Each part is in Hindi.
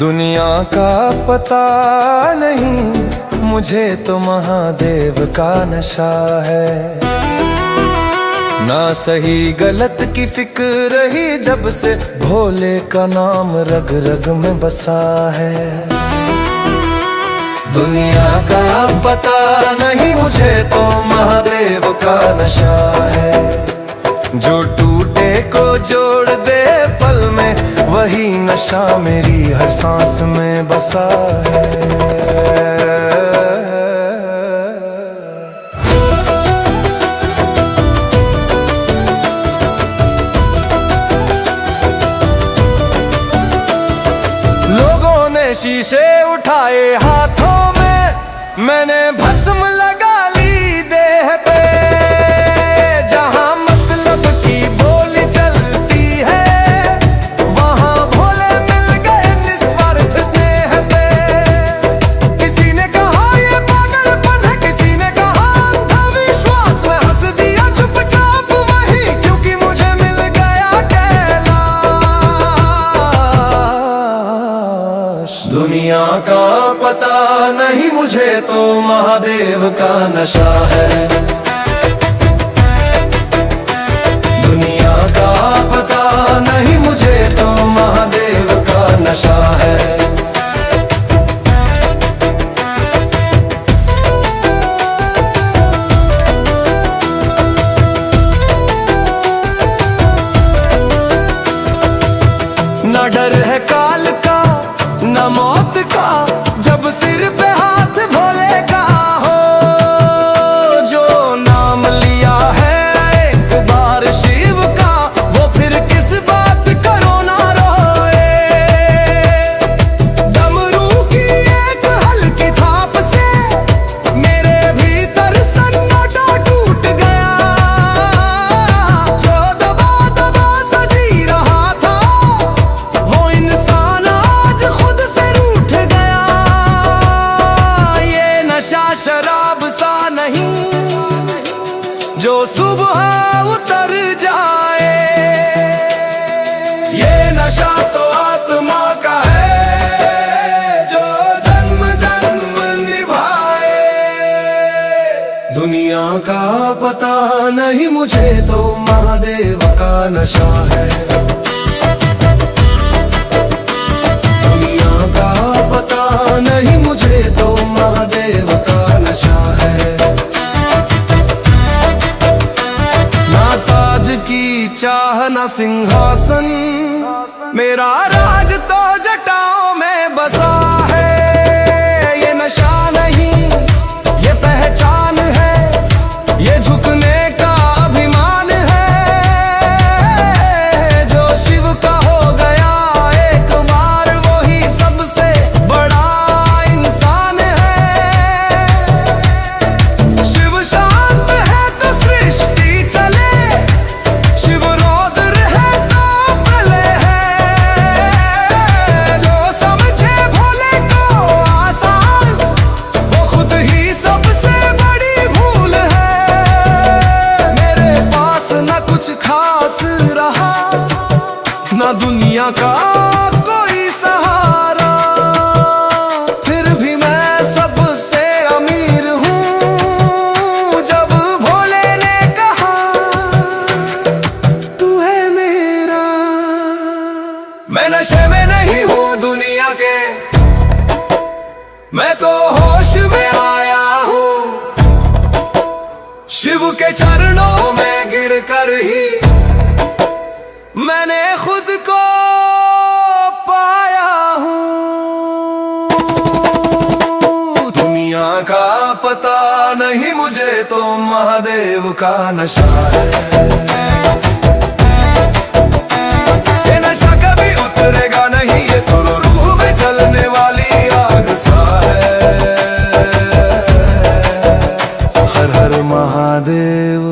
दुनिया का पता नहीं, मुझे तो महादेव का नशा है। ना सही गलत की फिक्र रही जब से भोले का नाम रग रग में बसा है। दुनिया का पता नहीं, मुझे तो महादेव का नशा है। जो टूटे को जोड़ दे पल में, वही नशा मेरी हर सांस में बसा है। लोगों ने शीशे उठाए हाथों में, मैंने भस्म लगा ली देह पे। जहां मतलब की बोली चलती है, वहां भोले मिल गए निस्वार्थ स्नेह पे। किसी ने कहा ये पागलपन है, किसी ने कहा अंधविश्वास। मैं हंस दिया चुपचाप वही, क्योंकि मुझे मिल गया कैलाश। दुनिया का पता नहीं, मुझे तो महादेव का नशा है। दुनिया का पता नहीं, मुझे तो महादेव का नशा है। ना डर है काल का, ना मौत का, जब सिर पे हाथ भोले का हो। जो नाम लिया है एक बार शिव का, वो फिर किस बात करो ना रोए। डमरू की एक हल्की थाप से मेरे भीतर सन्नाटा टूट गया। जो दबा दबा सजी रहा था, वो इंसान आज खुद से रूठ गया। ये नशा शराब सा नहीं, जो सुबह उतर जाए। ये नशा तो आत्मा का है, जो जन्म जन्म निभाए। दुनिया का पता नहीं, मुझे तो महादेव का नशा है। दुनिया का पता नहीं, मुझे तो महादेव का नशा है। ना ताज की चाह ना सिंहासन, मेरा राज तो जटाओं में बसा है। ये नशा नहीं, ये पहचान है, ये झुकने का अभिमान है। जो शिव का हो गया एक बार, वही सबसे बड़ा इंसान है। शिव शांत है तो सृष्टि चले, शिव रौद्र है तो प्रलय है। जो समझे भोले को आसान, वो खुद ही सबसे बड़ी भूल है। मेरे पास न कुछ खास रहा, ना दुनिया का कोई सहारा, फिर भी मैं सबसे अमीर हूँ। जब भोले ने कहा तू है मेरा, मैं नशे में नहीं हूँ दुनिया के, मैं तो होश में आया हूँ। शिव के चरणों में गिर कर ही मैंने खुद को पाया हूँ। दुनिया का पता नहीं, मुझे तो महादेव का नशा है। ये नशा कभी उतरेगा नहीं, ये तो रूह में जलने वाली आग सा है। हर हर महादेव।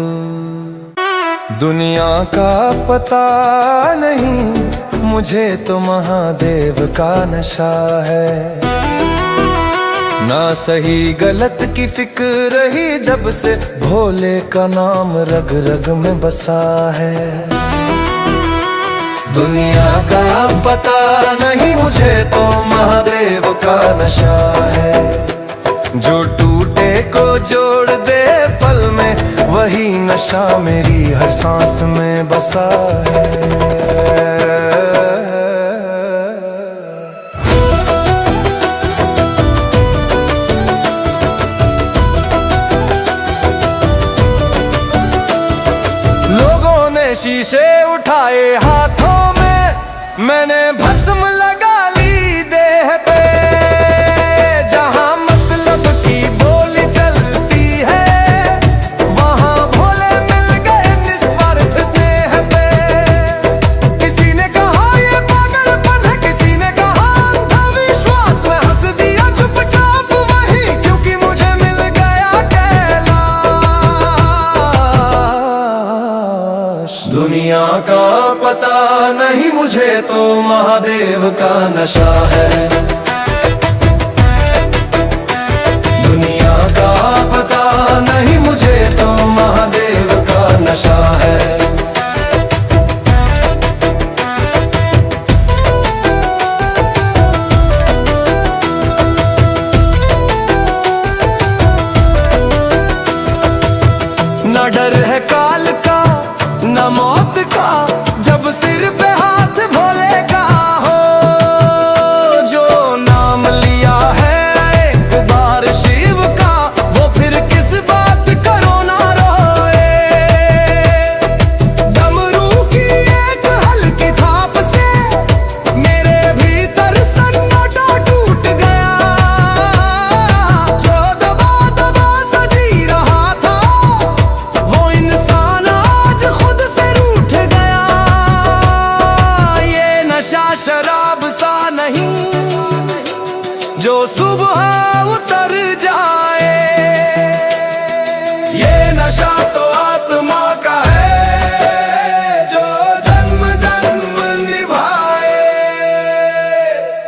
दुनिया का पता नहीं, मुझे तो महादेव का नशा है। ना सही गलत की फिक्र रही जब से भोले का नाम रग रग में बसा है। दुनिया का पता नहीं मुझे तो महादेव का नशा है। जो टूटे को जोड़ दे पल में, वही नशा मेरी हर सांस में बसा है। शीशे उठाए हाथों में, मैंने भस्म लगा ली देह पे। जहां मतलब की बोली चलती है, वहां भोले मिल गए निस्वार्थ स्नेह पे। किसी ने कहा ये पागलपन है, किसी ने कहा अंधविश्वास। मैं हंस दिया चुपचाप वही, क्योंकि मुझे मिल गया कैलाश। दुनिया का पता नहीं मुझे तो महादेव का नशा है। दुनिया का पता नहीं मुझे तो महादेव का नशा है। न डर है काल का, न मौत का, जब सिर पे हाथ भोले का हो। जो नाम लिया है एक बार शिव का, वो फिर किस बात करो ना रोए। डमरू की एक हल्की थाप से मेरे भीतर सन्नाटा टूट गया। जो दबा दबा सजी रहा था, वो इंसान आज खुद से रूठ गया। ये नशा शराब सा नहीं, जो सुबह उतर जाए। ये नशा तो आत्मा का है, जो जन्म जन्म निभाए।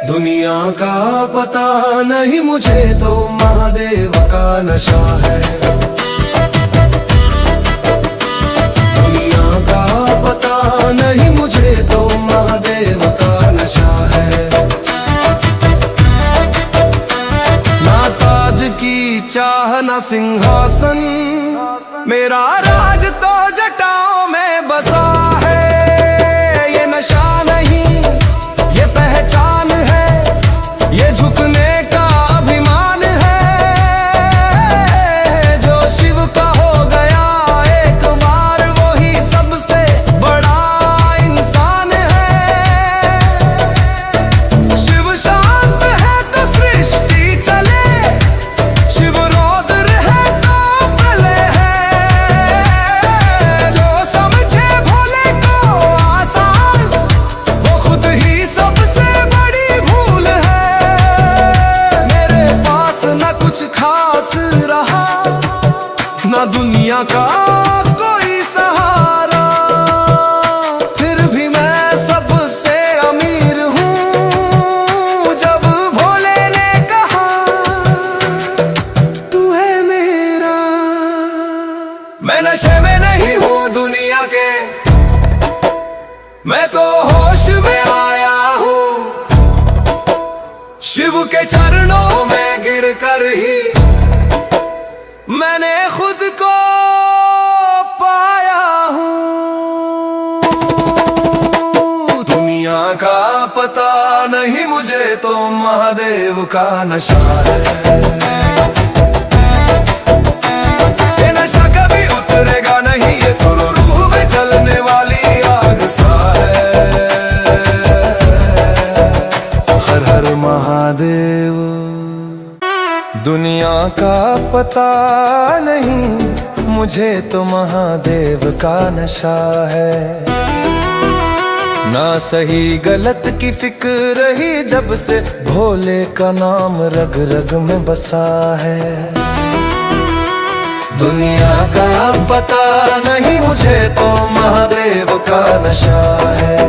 दुनिया का पता नहीं मुझे तो महादेव का नशा है। दुनिया का पता नहीं मुझे तो महादेव का नशा है। ना ताज की चाह ना सिंहासन, मेरा राज तो जटाओं में बसा है। ये नशा नहीं ये पहचान है, ये झुकने का अभिमान है। जो शिव का हो गया एक बार, वही सबसे बड़ा इंसान है। शिव शांत है तो सृष्टि चले, शिव रौद्र है तो प्रलय है। जो समझे भोले को आसान, वो खुद ही सबसे बड़ी भूल है। मेरे पास न कुछ खास रहा, न दुनिया का कोई सहारा, फिर भी मैं सबसे अमीर हूँ। जब भोले ने कहा तू है मेरा, मैं नशे में नहीं हूँ दुनिया के, मैं तो होश में आया हूँ। शिव के चरणों में गिर कर ही मैंने खुद को पाया हूँ। दुनिया का पता नहीं मुझे तो महादेव का नशा है। ये नशा कभी उतरेगा नहीं, ये तो रूह में जलने वाली आग सा है। हर हर महादेव। दुनिया का पता नहीं मुझे तो महादेव का नशा है। ना सही गलत की फिक्र रही, जब से भोले का नाम रग रग में बसा है। दुनिया का पता नहीं मुझे तो महादेव का नशा है।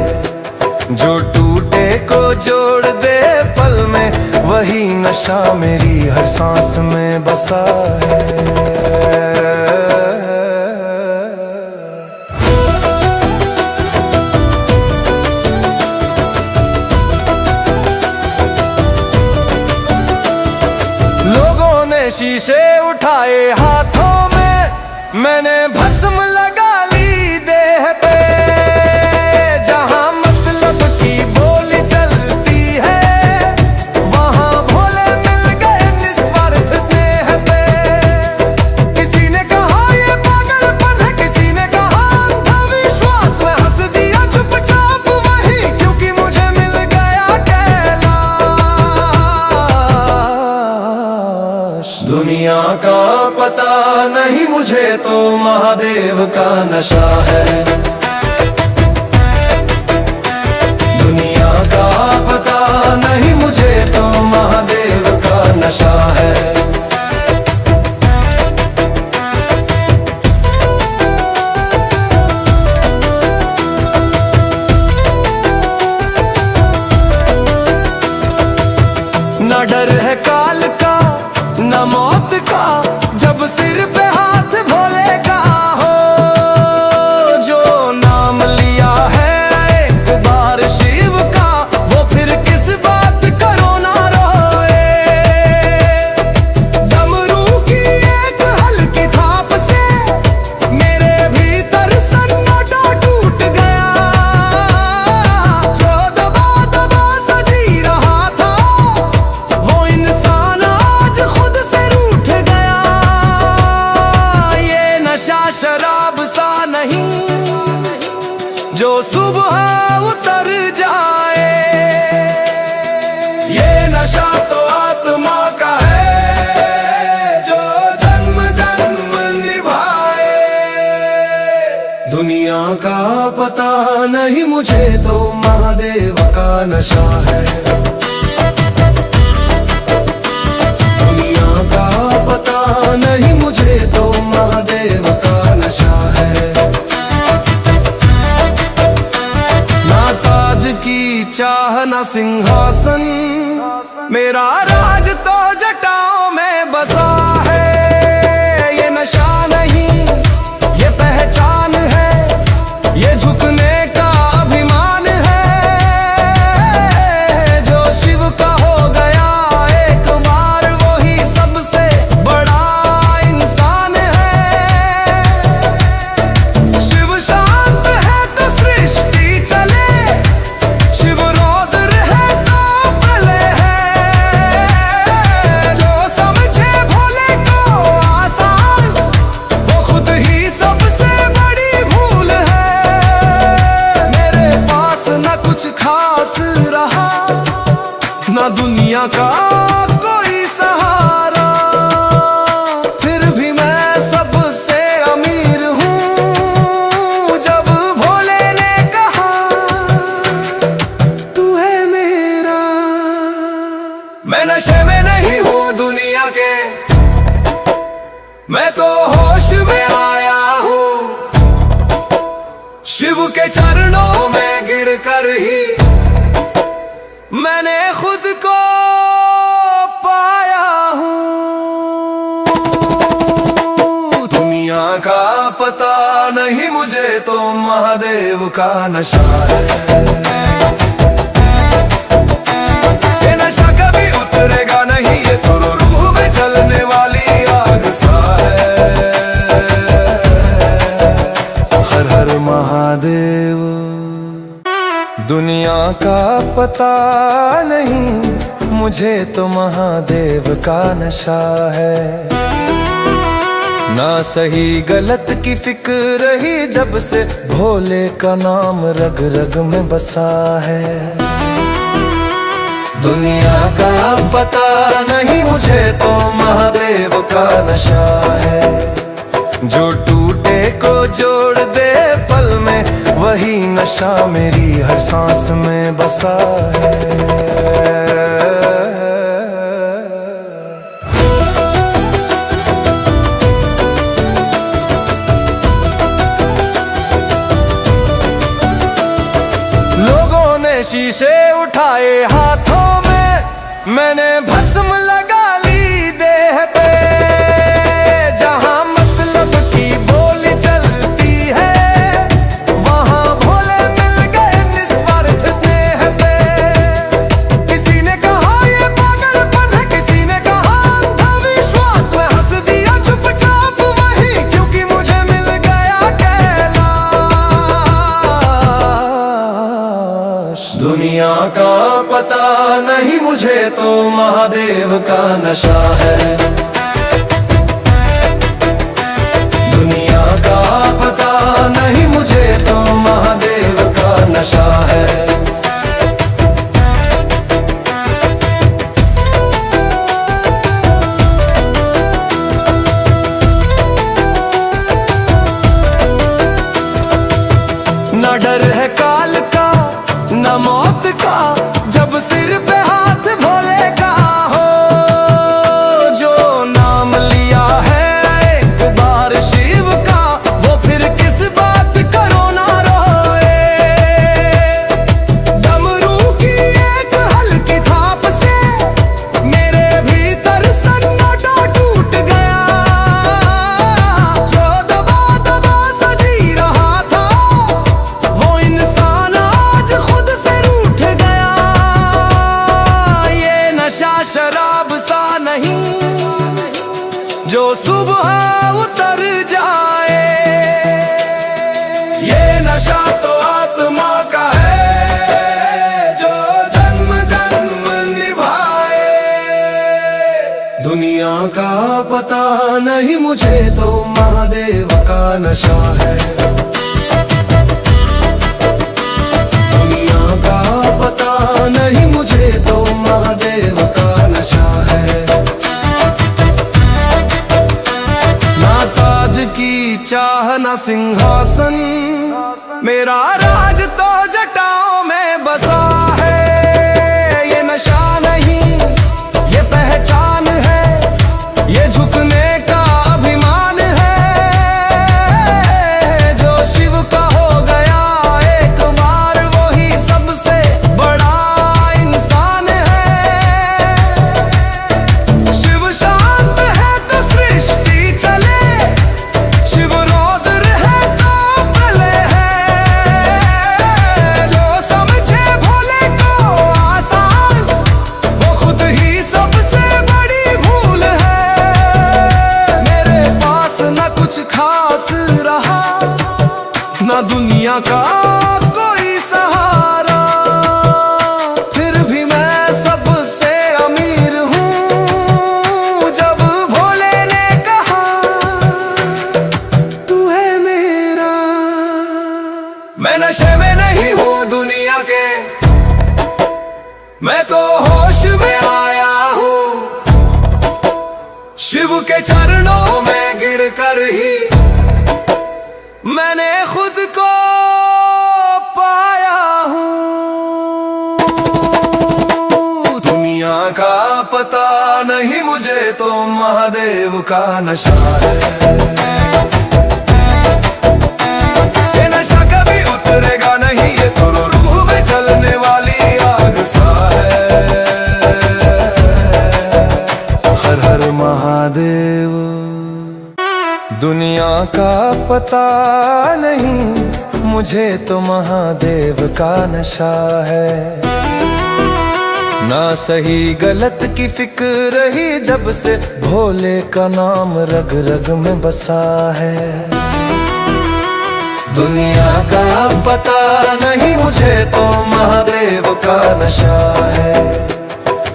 जो टूटे को जोड़ दे पल में, वही नशा मेरी हर सांस में बसा है। उठाए हाथों में, मैंने भस्म लगा ली देह पे। जहां मतलब की बोली चलती है, वहां भोले मिल गए निस्वार्थ स्नेह पे। किसी ने कहा ये पागलपन है, किसी ने कहा अंधविश्वास। मैं हंस दिया चुपचाप वही, क्योंकि मुझे मिल गया कैलाश। दुनिया का पता नहीं मुझे तो महादेव का नशा है। दुनिया का पता नहीं मुझे तो महादेव का नशा है। न डर है काल का न मौत का, जब सिर पे हाथ भोले का हो। जो नाम लिया है एक बार शिव का, वो फिर किस बात करो ना रोए। डमरू की एक हल्की थाप से मेरे भीतर सन्नाटा टूट गया। जो दबा दबा सजी रहा था, वो इंसान आज खुद से रूठ गया। ये नशा शराब सा नहीं जो सुबह उतर जाए। ये नशा तो आत्मा का है, जो जन्म जन्म निभाए। दुनिया का पता नहीं मुझे तो महादेव का नशा है। दुनिया का पता नहीं मुझे तो महादेव का नशा है। ना ताज की चाह ना सिंहासन, मेरा राज तो जटाओं में बसा है। ये नशा नहीं ये पहचान है, ये झुकने का अभिमान है। जो शिव का हो गया एक बार, वही सबसे बड़ा इंसान है। शिव शांत है तो सृष्टि चले, शिव रौद्र है तो प्रलय है। जो समझे भोले को आसान, वो खुद ही सबसे बड़ी भूल है। मेरे पास न कुछ खास रहा, न दुनिया का कोई सहारा, फिर भी मैं सबसे अमीर हूँ। जब भोले ने कहा तू है मेरा, मैं नशे में नहीं हूँ दुनिया के, मैं तो होश में आया हूँ। शिव के चरणों में गिर कर ही मैंने खुद को पाया हूँ। दुनिया का पता नहीं मुझे तो महादेव का नशा है। ये नशा कभी उतरेगा नहीं, ये तो रूह में जलने वाली आग सा है। हर हर महादेव। दुनिया का पता नहीं मुझे तो महादेव का नशा है। ना सही गलत की फिक्र रही जब से भोले का नाम रग रग में बसा है। दुनिया का पता नहीं मुझे तो महादेव का नशा है। जो टूटे को जोड़ दे पल में, वही नशा मेरी हर सांस में बसा है। लोगों ने शीशे उठाए हाथों में, मैंने भस्म लगा ली देह पे। जहां मतलब की बोली चलती है, वहां भोले मिल गए निस्वार्थ स्नेह पे। किसी ने कहा ये पागलपन है, किसी ने कहा अंधविश्वास। मैं हंस दिया का पता नहीं मुझे तो महादेव का नशा है। दुनिया का पता नहीं मुझे तो महादेव का नशा है। न डर है काल का न मौत का, जब सिर पे हाथ भोले का हो। जो नाम लिया है एक बार शिव का, वो फिर किस बात करो ना रोए। डमरू की एक हल्की थाप से मेरे भीतर सन्नाटा टूट गया। जो दबा दबा सजी रहा था वो इंसान आज खुद से रूठ गया। ये नशा शराब सा नहीं जो सुबह उतर जाए। ये नशा तो आत्मा का है जो जन्म जन्म निभाए। दुनिया का पता नहीं मुझे तो महादेव का नशा है। दुनिया का पता नहीं मुझे तो महादेव का नशा है। ना ताज की चाह ना सिंहासन, मेरा राज तो जटाओं में बसा है। ये नशा नहीं ये पहचान है, ये झुकने का अभिमान है। जो शिव का हो गया एक बार वही सबसे बड़ा इंसान है। शिव शांत है तो सृष्टि चले, शिव रौद्र है तो प्रलय है। जो समझे भोले को आसान वो खुद ही सबसे बड़ी भूल है। मेरे पास न कुछ खास रहा न दुनिया का कोई सहारा, फिर भी मैं सबसे अमीर हूँ। जब भोले ने कहा तू है मेरा, मैं नशे में नहीं हूँ दुनिया के, मैं तो होश में आया हूँ। शिव के चरणों में गिर कर ही मैंने खुद को पाया हूँ। दुनिया का पता नहीं मुझे तो महादेव का नशा है। ये नशा कभी उतरेगा नहीं, ये तो रूह में जलने वाली आग सा है। हर हर महादेव। दुनिया का पता नहीं मुझे तो महादेव का नशा है। ना सही गलत की फिक्र ही जब से भोले का नाम रग रग में बसा है। दुनिया का पता नहीं मुझे तो महादेव का नशा है।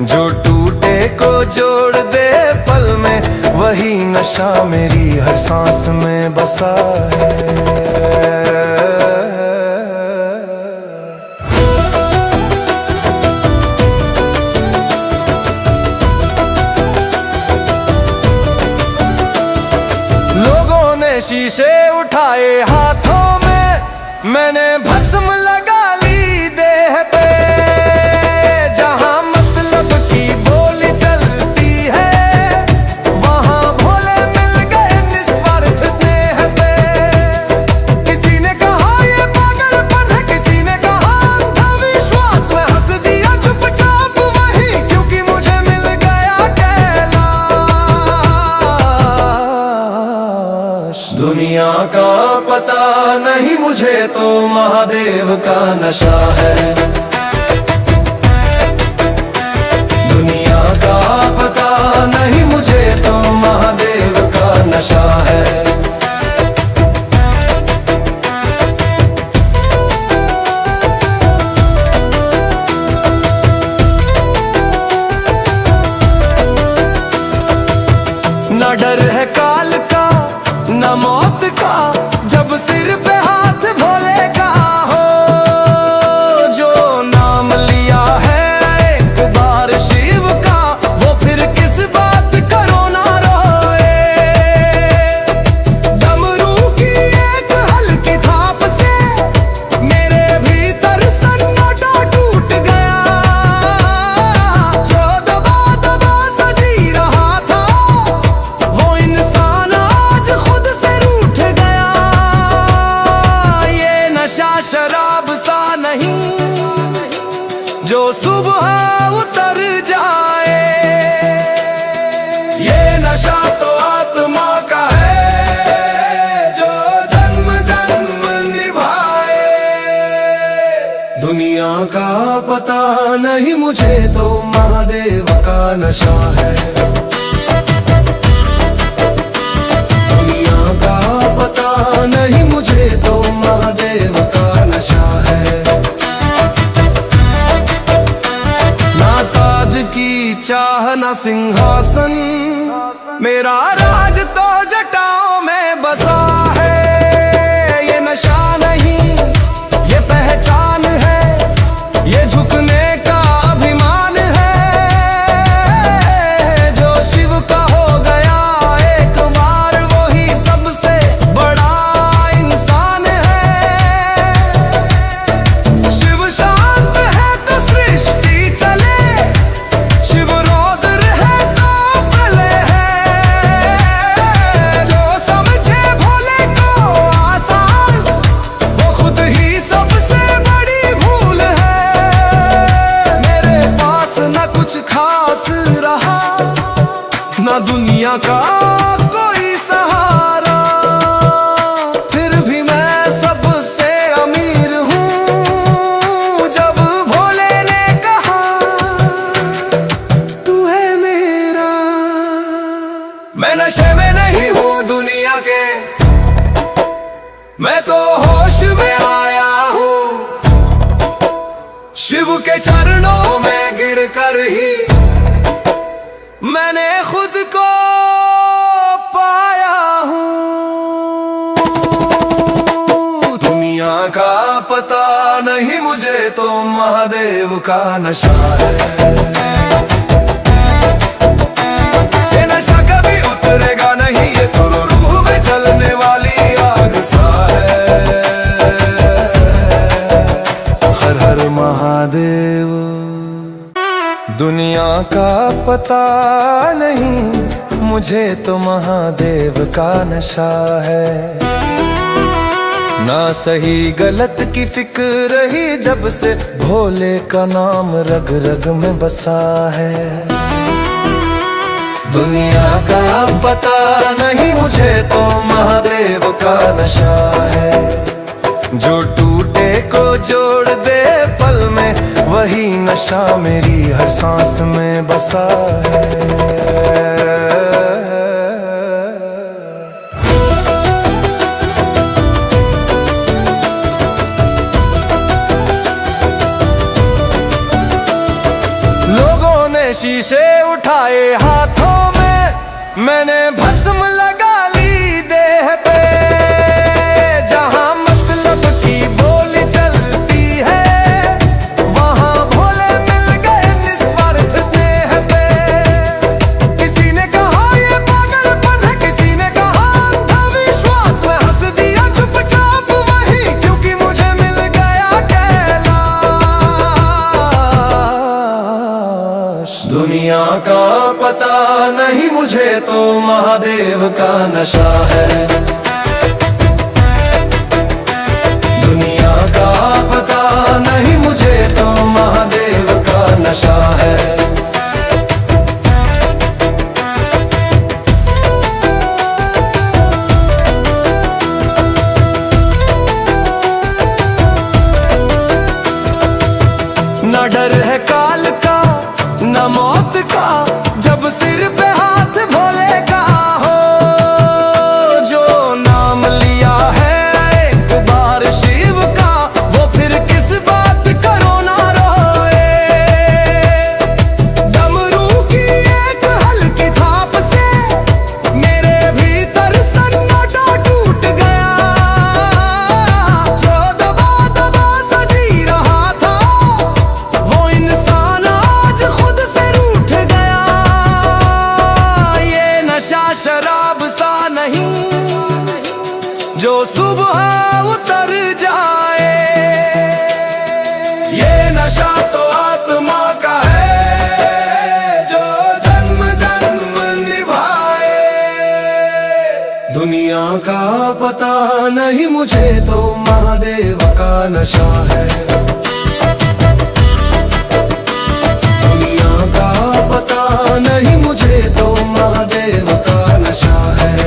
जो टूटे को जोड़ दे पल में वही नशा मेरी हर सांस में बसा है। लोगों ने शीशे उठाए हाथों में, मैंने भस्म लगा ली देह पे। जहां मतलब की बोली चलती है वहां भोले मिल गए निस्वार्थ स्नेह पे। किसी ने कहा ये पागलपन है, किसी ने कहा अंधविश्वास। मैं हंस दिया चुपचाप वही, क्योंकि मुझे मिल गया कैलाश। दुनिया का पता नहीं मुझे तो महादेव का नशा है। दुनिया का पता नहीं मुझे तो महादेव का नशा है। न मौत का, जब सिर पे हाथ भोले का हो। जो नाम लिया है एक बार शिव का, वो फिर किस बात करो ना रोए। डमरू की एक हल्की थाप से मेरे भीतर सन्नाटा टूट गया। जो दबा दबा सजी रहा था, वो इंसान आज खुद से रूठ गया। ये नशा शराब सा नहीं जो सुबह उतर जाए, ये नशा तो आत्मा का है जो जन्म जन्म निभाए। दुनिया का पता नहीं मुझे तो महादेव का नशा है। दुनिया का पता नहीं मुझे तो महादेव का नशा है। ना ताज की चाह ना सिंहासन, मेरा राज तो जटाओं में बसा है। ये नशा नहीं ये पहचान है, ये झुकने का अभिमान है। जो शिव का हो गया एक बार, वो ही सबसे बड़ा इंसान है। शिव शांत है तो सृष्टि चले, शिव रौद्र है तो प्रलय है। जो समझे भोले को आसान, वो खुद ही सबसे बड़ी भूल है। मेरे पास न कुछ खास रहा, न दुनिया का कोई सहारा, फिर भी मैं सबसे अमीर हूँ। जब भोले ने कहा तू है मेरा, मैं नशे में नहीं हूँ दुनिया के, मैं तो होश में आया हूँ। शिव के चरणों में गिर कर ही मैंने खुद को पाया हूँ। दुनिया का पता नहीं मुझे तो महादेव का नशा है। ये नशा कभी उतरेगा नहीं, ये तो रूह में जलने वाली आग सा है। हर हर महादेव। दुनिया का पता नहीं मुझे तो महादेव का नशा है। ना सही गलत की फिक्र ही जब से भोले का नाम रग रग में बसा है। दुनिया का पता नहीं मुझे तो महादेव का नशा है। जो टूटे को जोड़ दे पल में, वही नशा मेरी हर सांस में बसा है। लोगों ने शीशे उठाए हाथों में, मैंने भस्म लगा ली देह पे। जहां मतलब की बोली चलती है, वहां भोले मिल गए निस्वार्थ स्नेह पे। किसी ने कहा ये पागलपन है, किसी ने कहा अंधविश्वास। मैं हंस दिया चुपचाप वही, क्योंकि मुझे मिल गया कैलाश। दुनिया का पता नहीं मुझे तो महादेव का नशा है। दुनिया का पता नहीं मुझे तो महादेव का नशा है। न डर है काल का न मौत का, जब सिर पे हाथ भोले का हो। जो नाम लिया है एक बार शिव का, वो फिर किस बात करो ना रोए। जो सुबह उतर जाए। ये नशा तो आत्मा का है जो जन्म जन्म निभाए। दुनिया का पता नहीं मुझे तो महादेव का नशा है। दुनिया का पता नहीं मुझे तो महादेव का नशा है।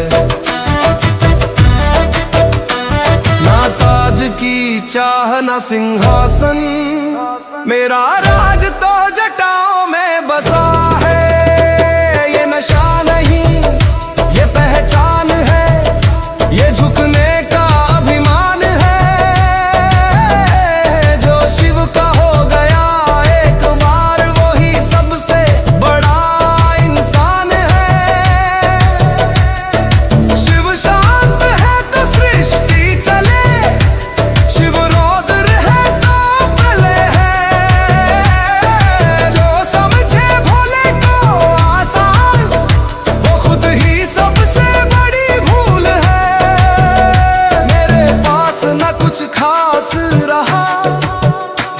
ना ताज की चाह ना सिंहासन, मेरा राज तो जटाओं में बसा है। ये नशा नहीं ये पहचान है, ये झुकने का अभिमान है। जो शिव का हो गया एक बार वही सबसे बड़ा इंसान है। शिव शांत है तो सृष्टि चले, शिव रौद्र है तो प्रलय है। जो समझे भोले को आसान वो खुद ही सबसे बड़ी भूल है। मेरे पास न कुछ खास रहा,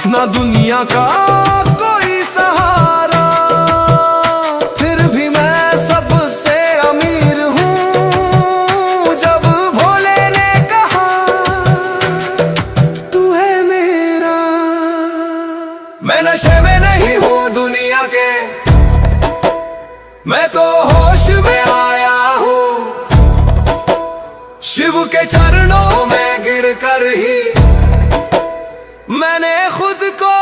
न दुनिया का कोई सहारा, फिर भी मैं सबसे अमीर हूँ। जब भोले ने कहा तू है मेरा, मैं नशे में नहीं हूँ दुनिया के, मैं तो होश में आया हूँ। शिव के चरणों में गिर कर ही मैंने खुद को